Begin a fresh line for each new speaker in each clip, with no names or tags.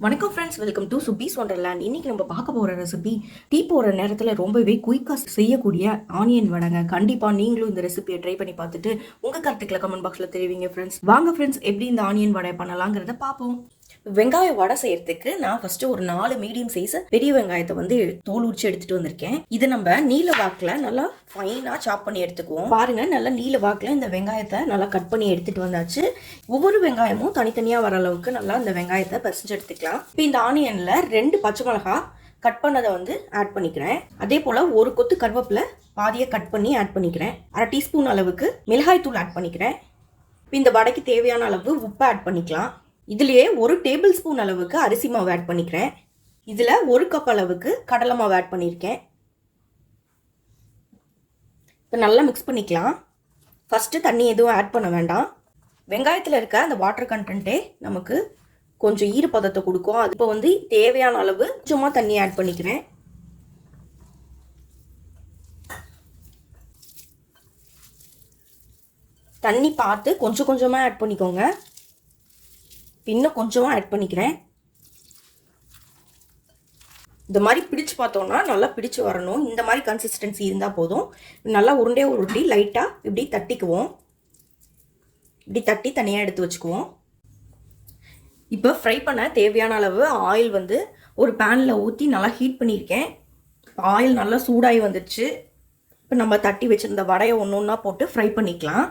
வணக்கம் friends, welcome to சுப்பீஸ் wonderland. இன்னைக்கு நம்ம பார்க்க போகிற ரெசிபி டீ போகிற நேரத்தில் ரொம்பவே குயிக்காக செய்யக்கூடிய ஆனியன் வடைங்க. கண்டிப்பாக நீங்களும் இந்த ரெசிபியை ட்ரை பண்ணி பார்த்துட்டு உங்கள் கருத்துக்களை கமெண்ட் பாக்ஸில் தெரிவிங்க ஃப்ரெண்ட்ஸ். வாங்க ஃப்ரெண்ட்ஸ், எப்படி இந்த ஆனியன் வடை பண்ணலாங்கிறத பார்ப்போம். வெங்காய வடை செய்யறதுக்கு நான் ஃபர்ஸ்ட் ஒரு 4 மீடியம் சைஸ் பெரிய வெங்காயத்தை தோல் உரிச்சு எடுத்துட்டு வந்திருக்கேன். இதை நம்ம நீல வாக்குல நல்லா ஃபைனா சாப் பண்ணி எடுத்துக்குவோம். பாருங்க, நல்லா நீல வாக்குல இந்த வெங்காயத்தை நல்லா கட் பண்ணி எடுத்துட்டு வந்தாச்சு. ஒவ்வொரு வெங்காயமும் தனித்தனியா வர அளவுக்கு நல்லா இந்த வெங்காயத்தை பறிச்சு எடுத்துக்கலாம். இப்போ இந்த ஆனியன்ல 2 பச்சை மிளகாய் கட் பண்ணதை ஆட் பண்ணிக்கிறேன். அதே போல ஒரு கொத்து கருவேப்பிலை பாதியை கட் பண்ணி ஆட் பண்ணிக்கிறேன். 1/2 டீஸ்பூன் அளவுக்கு மிளகாய் தூள் ஆட் பண்ணிக்கிறேன். இப்போ இந்த வடைக்கு தேவையான அளவு உப்பு ஆட் பண்ணிக்கலாம். இதுலயே 1 டேபிள் ஸ்பூன் அளவுக்கு அரிசி மாவு ஆட் பண்ணிக்கிறேன். இதுல 1 கப் அளவுக்கு கடலை மாவு ஆட் பண்ணியிருக்கேன். இப்போ நல்லா மிக்ஸ் பண்ணிக்கலாம். ஃபர்ஸ்ட் தண்ணி எதுவும் ஆட் பண்ண வேண்டாம். வெங்காயத்தில் இருக்க அந்த வாட்டர் கண்டென்ட்டே நமக்கு கொஞ்சம் ஈரப்பதத்தை கொடுக்கும். அது இப்போ தேவையான அளவு சும்மா தண்ணி ஆட் பண்ணிக்கிறேன். தண்ணி பார்த்து கொஞ்சம் கொஞ்சமாக ஆட் பண்ணிக்கோங்க. இன்னும் கொஞ்சமாக ஆட் பண்ணிக்கிறேன். இந்த மாதிரி பிடிச்சு பார்த்தோம்னா நல்லா பிடிச்சு வரணும். இந்த மாதிரி கன்சிஸ்டன்சி இருந்தால் போதும். நல்லா உருட்டி லைட்டாக இப்படி தட்டிக்குவோம். இப்படி தட்டி தனியாக எடுத்து வச்சுக்குவோம். இப்போ ஃப்ரை பண்ண தேவையான அளவு ஆயில் ஒரு பேனில் ஊற்றி நல்லா ஹீட் பண்ணியிருக்கேன். ஆயில் நல்லா சூடாகி வந்துடுச்சு. இப்போ நம்ம தட்டி வச்சுருந்த வடையை ஒன்று ஒன்றா போட்டு ஃப்ரை பண்ணிக்கலாம்.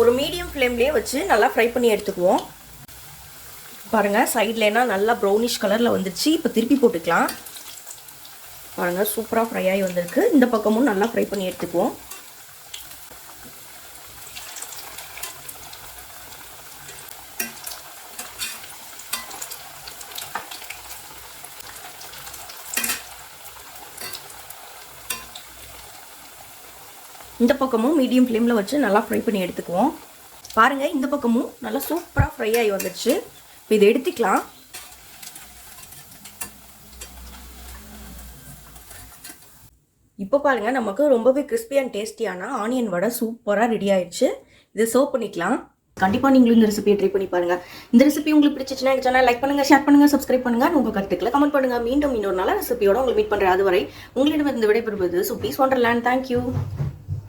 ஒரு மீடியம் ஃப்ளேம்லேயே வச்சு நல்லா ஃப்ரை பண்ணி எடுத்துக்குவோம். பாருங்கள், சைட்லேனா நல்லா ப்ரௌனிஷ் கலரில் வந்துடுச்சு. இப்போ திருப்பி போட்டுக்கலாம். பாருங்கள், சூப்பராக ஃப்ரை ஆகி வந்திருக்கு. இந்த பக்கமும் நல்லா ஃப்ரை பண்ணி எடுத்துக்குவோம். இந்த பக்கமும் மீடியம் ஃப்ளேமில் வச்சு நல்லா ஃப்ரை பண்ணி எடுத்துக்குவோம். பாருங்கள், இந்த பக்கமும் நல்லா சூப்பராக ஃப்ரை ஆகி வந்துடுச்சு. இப்போ இதை எடுத்துக்கலாம். இப்போ பாருங்கள், நமக்கு ரொம்பவே கிறிஸ்பி அண்ட் டேஸ்டியான ஆனியன் வடை சூப்பராக ரெடி ஆயிடுச்சு. இதை சர்வ் பண்ணிக்கலாம். கண்டிப்பாக நீங்களும் இந்த ரெசிபியை ட்ரை பண்ணி பாருங்கள். இந்த ரெசிபி உங்களுக்கு பிடிச்சிச்சுன்னா எங்கள் சேனல் லைக் பண்ணுங்கள், ஷேர் பண்ணுங்கள், சப்ஸ்கிரைப் பண்ணுங்கள். உங்கள் கருத்துக்களை கமெண்ட் பண்ணுங்கள். மீண்டும் இன்னொரு நல்ல ரெசிபியோட உங்களை மீட் பண்ணுறேன். அதுவரை உங்களிடம் இருந்து விடைபெறுவது சுப்பீஸ் ஒண்டர்லேண்ட். தேங்க்யூ.